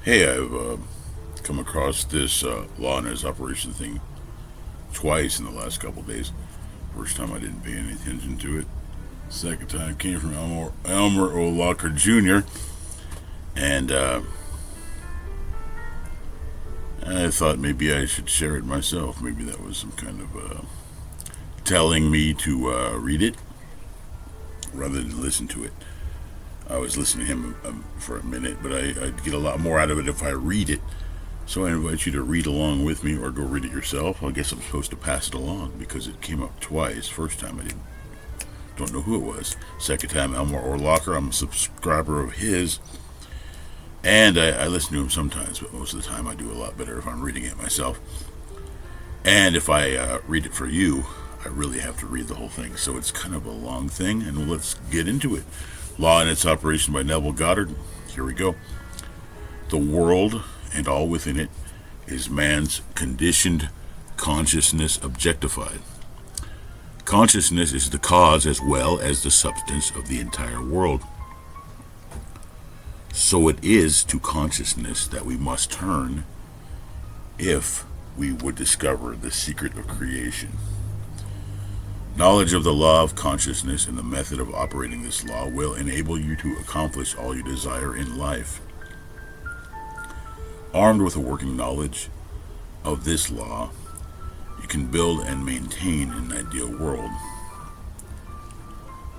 Hey, I've come across this law and its operation thing twice in the last couple of days. First time I didn't pay any attention to it. Second time came from Elmer O'Locker Jr. And I thought maybe I should share it myself. Maybe that was some kind of telling me to read it rather than listen to it. I was listening to him for a minute, but I'd get a lot more out of it if I read it. So I invite you to read along with me or go read it yourself. I guess I'm supposed to pass it along because it came up twice. First time I don't know who it was. Second time Elmer Orlocker. I'm a subscriber of his. And I listen to him sometimes, but most of the time I do a lot better if I'm reading it myself. And if I read it for you, I really have to read the whole thing. So it's kind of a long thing, and let's get into it. Law and Its Operation by Neville Goddard. Here we go. The world and all within it is man's conditioned consciousness objectified. Consciousness is the cause as well as the substance of the entire world. So it is to consciousness that we must turn if we would discover the secret of creation. Knowledge of the law of consciousness and the method of operating this law will enable you to accomplish all you desire in life. Armed with a working knowledge of this law, you can build and maintain an ideal world.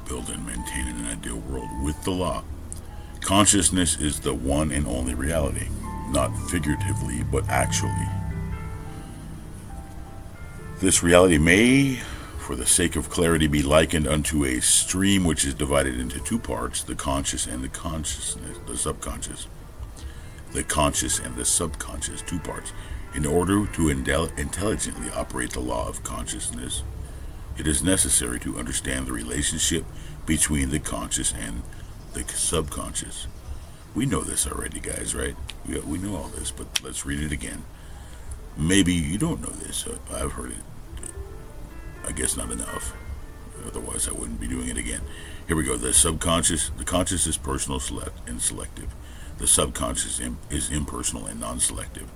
Build and maintain an ideal world with the law. Consciousness is the one and only reality, not figuratively, but actually. This reality may, for the sake of clarity, be likened unto a stream which is divided into two parts, the conscious and the subconscious. The conscious and the subconscious, two parts. In order to intelligently operate the law of consciousness, it is necessary to understand the relationship between the conscious and the subconscious. We know this already, guys, right? We know all this, but let's read it again. Maybe you don't know this. I've heard it. I guess not enough. Otherwise, I wouldn't be doing it again. Here we go. The conscious is personal and selective. The subconscious is impersonal and non-selective.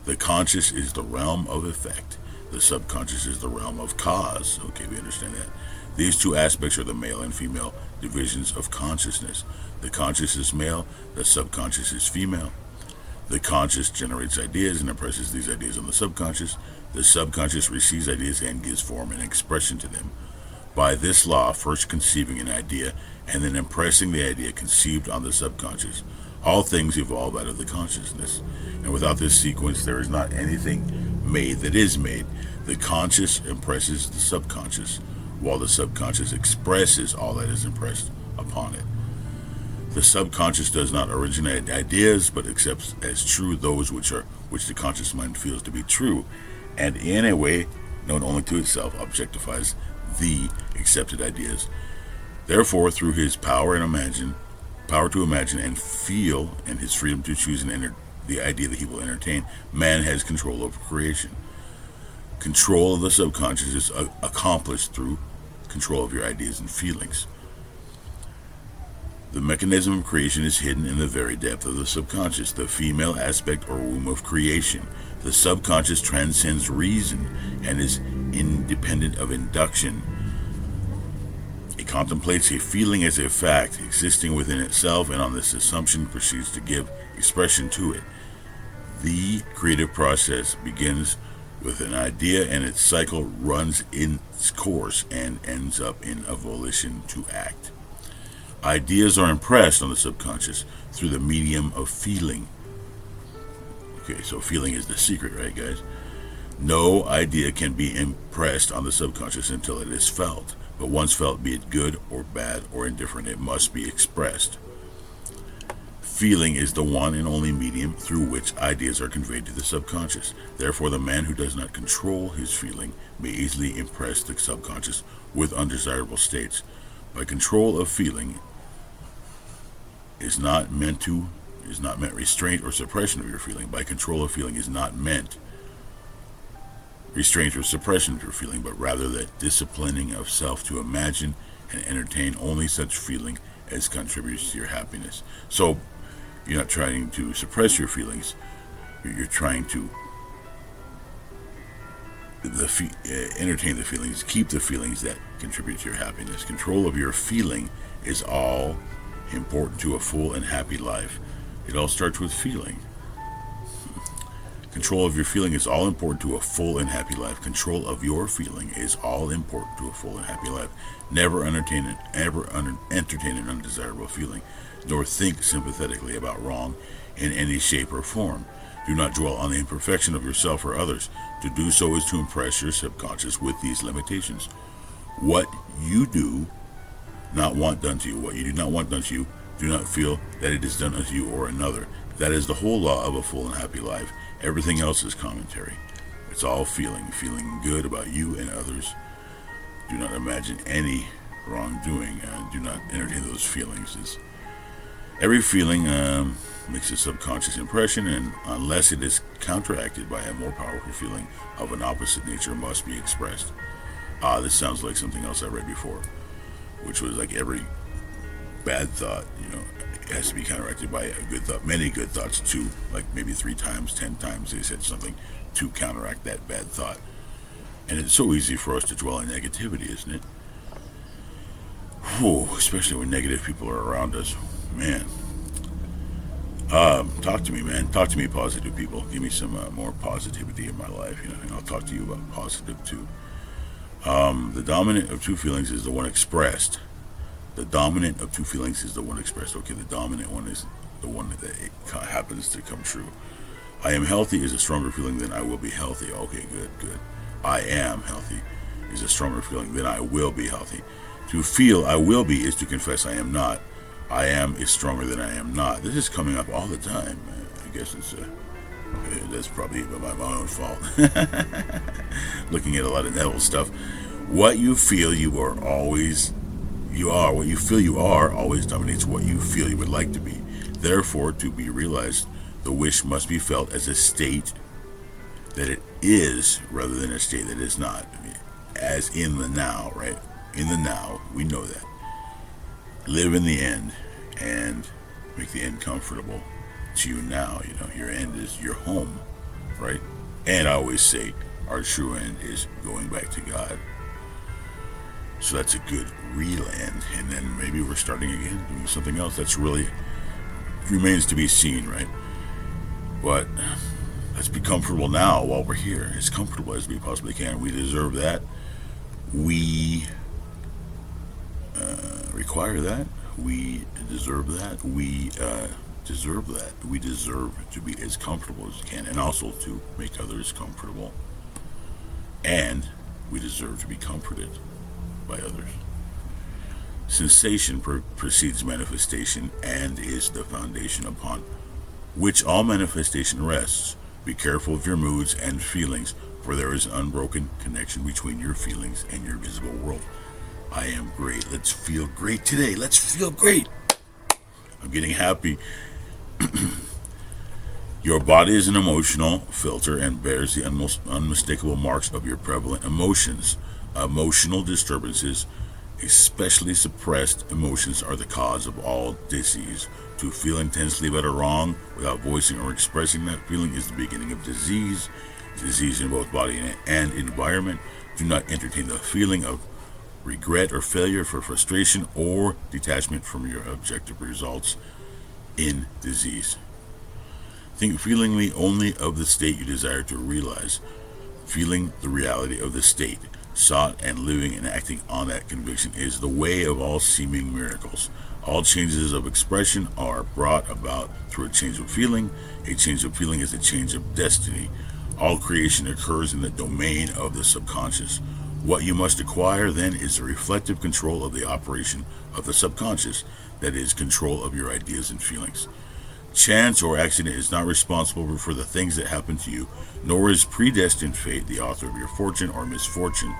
The conscious is the realm of effect. The subconscious is the realm of cause. Okay, we understand that. These two aspects are the male and female divisions of consciousness. The conscious is male, the subconscious is female. The conscious generates ideas and impresses these ideas on the subconscious. The subconscious receives ideas and gives form and expression to them. By this law, first conceiving an idea and then impressing the idea conceived on the subconscious, all things evolve out of the consciousness. And without this sequence, there is not anything made that is made. The conscious impresses the subconscious, while the subconscious expresses all that is impressed upon it. The subconscious does not originate ideas, but accepts as true those which the conscious mind feels to be true, and in a way known only to itself, objectifies the accepted ideas. Therefore, through his power to imagine and feel, and his freedom to choose the idea that he will entertain, man has control over creation. Control of the subconscious is accomplished through control of your ideas and feelings. The mechanism of creation is hidden in the very depth of the subconscious, the female aspect or womb of creation. The subconscious transcends reason and is independent of induction. It contemplates a feeling as a fact existing within itself, and on this assumption proceeds to give expression to it. The creative process begins with an idea, and its cycle runs its course and ends up in a volition to act. Ideas are impressed on the subconscious through the medium of feeling. Okay, so feeling is the secret, right, guys? No idea can be impressed on the subconscious until it is felt. But once felt, be it good or bad or indifferent, it must be expressed. Feeling is the one and only medium through which ideas are conveyed to the subconscious. Therefore, the man who does not control his feeling may easily impress the subconscious with undesirable states. By control of feeling is not meant restraint or suppression of your feeling. By control of feeling is not meant restraint or suppression of your feeling, but rather the disciplining of self to imagine and entertain only such feeling as contributes to your happiness. So You're not trying to suppress your feelings. You're trying to entertain the feelings, keep the feelings that contribute to your happiness. Control of your feeling is all important to a full and happy life. It all starts with feeling. Control of your feeling is all important to a full and happy life. Control of your feeling is all important to a full and happy life. Never entertain an undesirable feeling, nor think sympathetically about wrong in any shape or form. Do not dwell on the imperfection of yourself or others. To do so is to impress your subconscious with these limitations. What you do not want done to you, what you do not want done to you, do not feel that it is done unto you or another. That is the whole law of a full and happy life. Everything else is commentary. It's all feeling good about you and others. Do not imagine any wrongdoing. Do not entertain those feelings. Every feeling makes a subconscious impression, and unless it is counteracted by a more powerful feeling of an opposite nature, must be expressed. This sounds like something else I read before, which was like every bad thought, it has to be counteracted by a good thought. Many good thoughts too, like maybe 3 times, 10 times they said something to counteract that bad thought. And it's so easy for us to dwell on negativity, isn't it? Whew, especially when negative people are around us. Man. Talk to me, man. Talk to me, positive people. Give me some more positivity in my life, and I'll talk to you about positive too. The dominant of two feelings is the one expressed. The dominant of two feelings is the one expressed. Okay, the dominant one is the one that it happens to come true. I am healthy is a stronger feeling than I will be healthy. Okay, good. I am healthy is a stronger feeling than I will be healthy. To feel I will be is to confess I am not. I am is stronger than I am not. This is coming up all the time. I guess that's probably my own fault. Looking at a lot of Neville stuff. What you feel you are. What you feel you are always dominates what you feel you would like to be. Therefore, to be realized, the wish must be felt as a state that it is rather than a state that is not. As in the now, right? In the now, we know that. Live in the end and make the end comfortable to you now. Your end is your home, right? And I always say our true end is going back to God. So that's a good real end. And then maybe we're starting again, doing something else. That's really remains to be seen, right? But let's be comfortable now while we're here. As comfortable as we possibly can. We deserve that. We require that. We deserve that. We deserve that. We deserve to be as comfortable as we can, and also to make others comfortable. And we deserve to be comforted by others. Sensation precedes manifestation and is the foundation upon which all manifestation rests. Be careful of your moods and feelings, for there is an unbroken connection between your feelings and your visible world. I am great. Let's feel great today. Let's feel great. I'm getting happy. Your body is an emotional filter and bears the unmistakable marks of your prevalent emotions. Emotional disturbances, especially suppressed emotions, are the cause of all disease. To feel intensely about a wrong without voicing or expressing that feeling is the beginning of disease. Disease in both body and environment. Do not entertain the feeling of regret or failure for frustration or detachment from your objective results in disease. Think feelingly only of the state you desire to realize. Feeling the reality of the state sought and living and acting on that conviction is the way of all seeming miracles. All changes of expression are brought about through a change of feeling. A change of feeling is a change of destiny. All creation occurs in the domain of the subconscious. What you must acquire then is the reflective control of the operation of the subconscious, that is, control of your ideas and feelings. Chance or accident is not responsible for the things that happen to you, nor is predestined fate the author of your fortune or misfortune.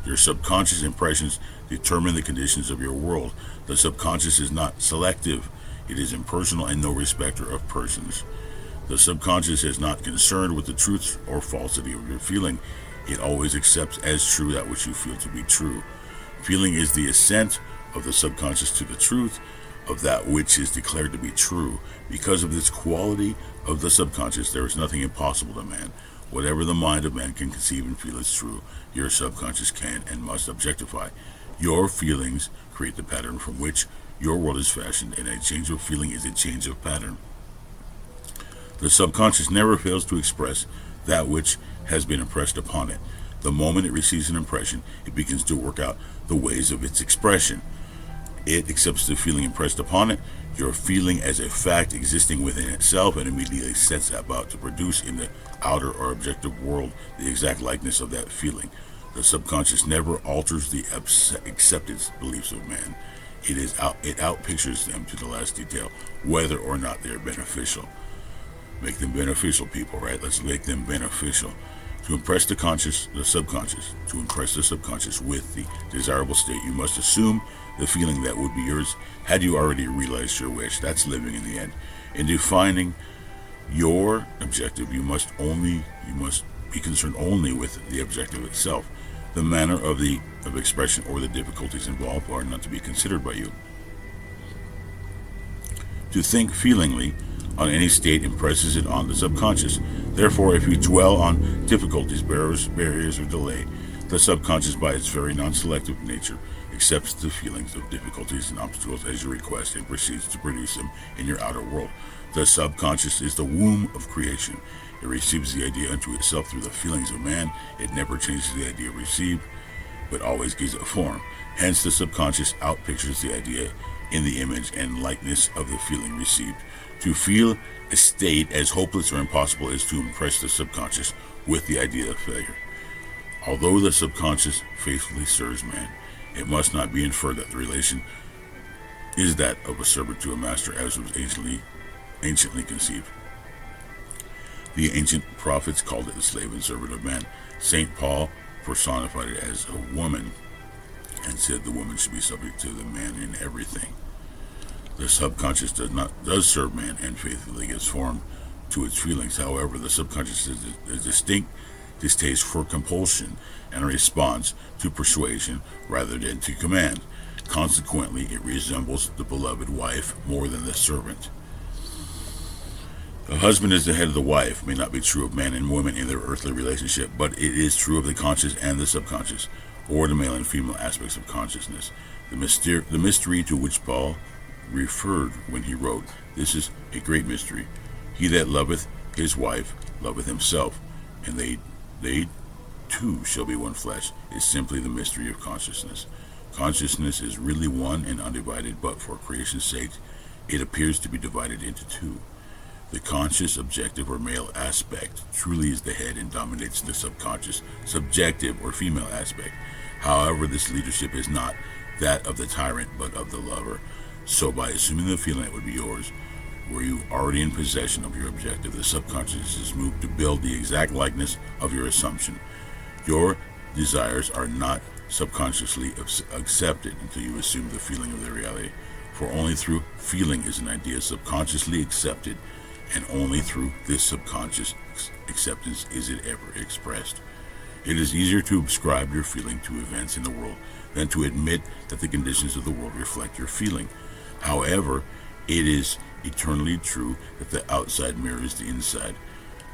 Your subconscious impressions determine the conditions of your world. The subconscious is not selective. It is impersonal and no respecter of persons. The subconscious is not concerned with the truth or falsity of your feeling. It always accepts as true that which you feel to be true. Feeling is the assent of the subconscious to the truth. of that which is declared to be true. Because of this quality of the subconscious, there is nothing impossible to man. Whatever the mind of man can conceive and feel is true, your subconscious can and must objectify. Your feelings create the pattern from which your world is fashioned, and a change of feeling is a change of pattern. The subconscious never fails to express that which has been impressed upon it. The moment it receives an impression, it begins to work out the ways of its expression. It accepts the feeling impressed upon it, your feeling as a fact existing within itself, and immediately sets about to produce in the outer or objective world the exact likeness of that feeling. The subconscious never alters the accepted beliefs of man. It outpictures them to the last detail, whether or not they are beneficial. Make them beneficial, people, right? Let's make them beneficial. To impress the subconscious, to impress the subconscious with the desirable state, you must assume the feeling that would be yours had you already realized your wish. That's living in the end. In defining your objective, you must be concerned only with the objective itself. The manner of expression or the difficulties involved are not to be considered by you. To think feelingly on any state impresses it on the subconscious. Therefore, if you dwell on difficulties, barriers, or delay, the subconscious, by its very non-selective nature, accepts the feelings of difficulties and obstacles as your request and proceeds to produce them in your outer world. The subconscious is the womb of creation. It receives the idea unto itself through the feelings of man. It never changes the idea received, but always gives it form. Hence, the subconscious outpictures the idea in the image and likeness of the feeling received. To feel a state as hopeless or impossible is to impress the subconscious with the idea of failure. Although the subconscious faithfully serves man, it must not be inferred that the relation is that of a servant to a master, as was anciently conceived. The ancient prophets called it the slave and servant of man. St. Paul personified it as a woman and said the woman should be subject to the man in everything. The subconscious does serve man and faithfully gives form to its feelings. However, the subconscious has a distinct distaste for compulsion and a response to persuasion rather than to command. Consequently, it resembles the beloved wife more than the servant. The husband is the head of the wife may not be true of man and woman in their earthly relationship, but it is true of the conscious and the subconscious, or the male and female aspects of consciousness. The mystery to which Paul referred when he wrote, "This is a great mystery. He that loveth his wife loveth himself, and they two shall be one flesh," is simply the mystery of consciousness. Consciousness is really one and undivided, but for creation's sake, it appears to be divided into two. The conscious, objective, or male aspect truly is the head and dominates the subconscious, subjective, or female aspect. However, this leadership is not that of the tyrant, but of the lover. So by assuming the feeling that would be yours, were you already in possession of your objective, the subconscious is moved to build the exact likeness of your assumption. Your desires are not subconsciously accepted until you assume the feeling of their reality. For only through feeling is an idea subconsciously accepted, and only through this subconscious acceptance is it ever expressed. It is easier to ascribe your feeling to events in the world than to admit that the conditions of the world reflect your feeling. However, it is eternally true that the outside mirrors the inside.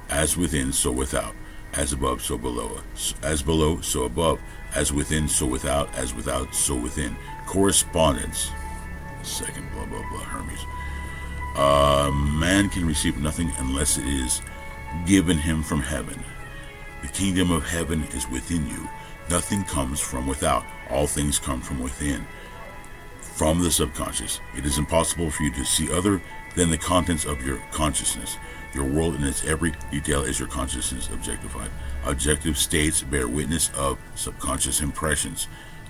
As within, so without. As above, so below. As below, so above. As within, so without. As without, so within. Correspondence. Second, blah, blah, blah, Hermes. Man can receive nothing unless it is given him from heaven. The kingdom of heaven is within you. Nothing comes from without. All things come from within. From the subconscious. It is impossible for you to see other than the contents of your consciousness. Your world in its every detail is your consciousness objectified. Objective states bear witness of subconscious impressions.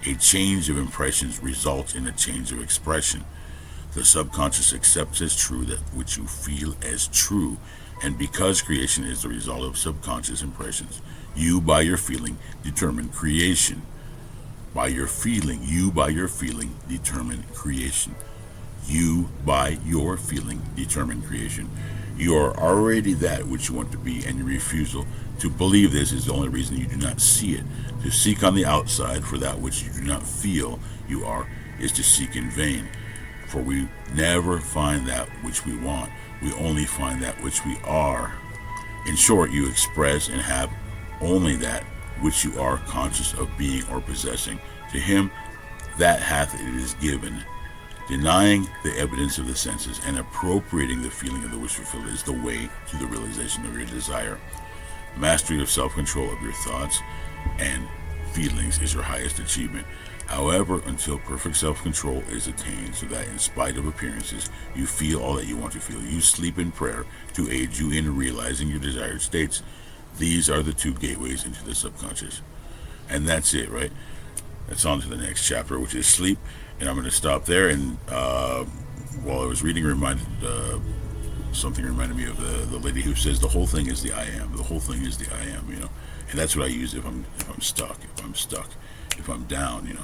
A change of impressions results in a change of expression. The subconscious accepts as true that which you feel as true, and because creation is the result of subconscious impressions, you, by your feeling, determine creation. By your feeling, determine creation. You, by your feeling, determine creation. You are already that which you want to be, and your refusal to believe this is the only reason you do not see it. To seek on the outside for that which you do not feel you are is to seek in vain. For we never find that which we want. We only find that which we are. In short, you express and have only that which you are conscious of being or possessing. To him that hath it is given. Denying the evidence of the senses and appropriating the feeling of the wish fulfilled is the way to the realization of your desire. Mastery of self-control of your thoughts and feelings is your highest achievement. However, until perfect self-control is attained, so that in spite of appearances, you feel all that you want to feel, you sleep in prayer to aid you in realizing your desired states. These are the two gateways into the subconscious. And that's it, right? That's on to the next chapter, which is sleep. And I'm going to stop there. And while I was reading, something reminded me of the lady who says the whole thing is the I am. The whole thing is the I am, And that's what I use if I'm stuck, if I'm down,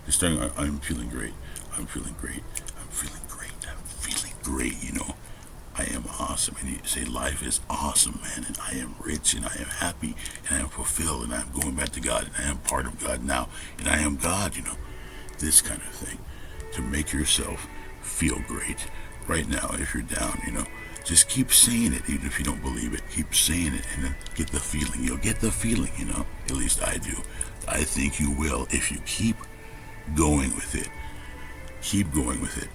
Just saying, I'm feeling great. I'm feeling great. I'm feeling great. I'm feeling great, I am awesome. And you say life is awesome, man. And I am rich, and I am happy, and I am fulfilled, and I am going back to God, and I am part of God now, and I am God, This kind of thing. To make yourself feel great right now if you're down, Just keep saying it, even if you don't believe it. Keep saying it, and then get the feeling. You'll get the feeling, At least I do. I think you will if you keep going with it. Keep going with it.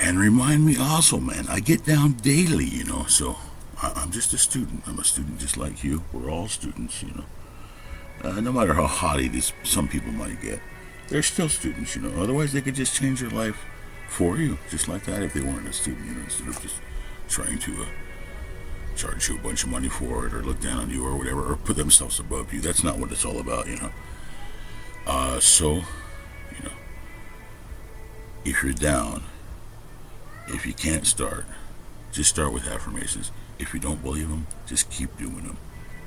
And remind me also, man, I get down daily, So I'm just a student. I'm a student just like you. We're all students, No matter how haughty some people might get, they're still students, Otherwise, they could just change their life for you, just like that, if they weren't a student, instead of just trying to charge you a bunch of money for it, or look down on you, or whatever, or put themselves above you. That's not what it's all about, So, if you're down, if you can't start, just start with affirmations. If you don't believe them, just keep doing them.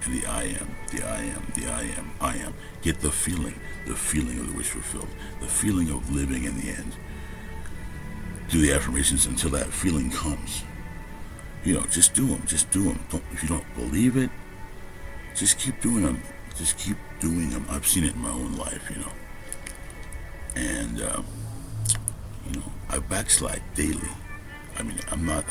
And the I am, the I am, the I am, I am. Get the feeling of the wish fulfilled, the feeling of living in the end. Do the affirmations until that feeling comes. Just do them, if you don't believe it, just keep doing them. Just keep doing them. I've seen it in my own life, And, I backslide daily. I mean, I'm not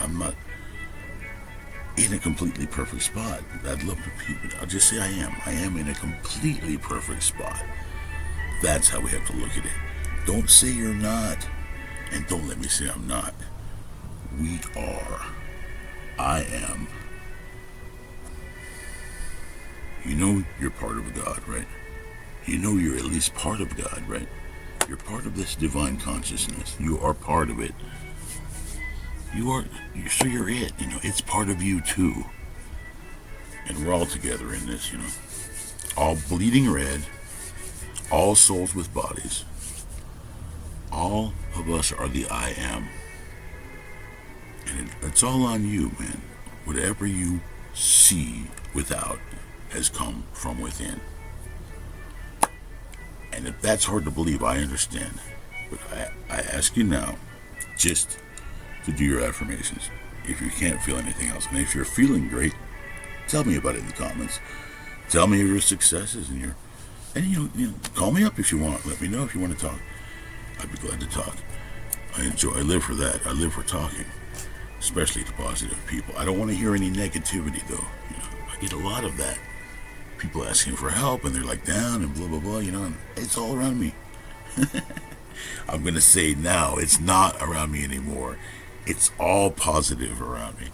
in a completely perfect spot. I'd love to repeat it. I'll just say I am. I am in a completely perfect spot. That's how we have to look at it. Don't say you're not, and don't let me say I'm not. We are. I am. You're part of God, right? You're at least part of God, right? You're part of this divine consciousness. You are part of it. So you're it, It's part of you too. And we're all together in this, All bleeding red, all souls with bodies. All of us are the I am. And it's all on you, man. Whatever you see without has come from within. And if that's hard to believe, I understand. But I ask you now, just to do your affirmations. If you can't feel anything else, and if you're feeling great, tell me about it in the comments. Tell me your successes and call me up if you want. Let me know if you want to talk. I'd be glad to talk. I live for that. I live for talking, especially to positive people. I don't want to hear any negativity, though. I get a lot of that. People asking for help, and they're like down and blah, blah, blah, and it's all around me. I'm going to say now, it's not around me anymore. It's all positive around me.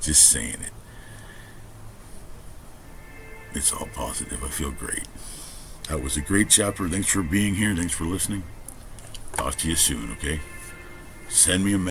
Just saying it. It's all positive. I feel great. That was a great chapter. Thanks for being here. Thanks for listening. Talk to you soon, okay? Send me a message.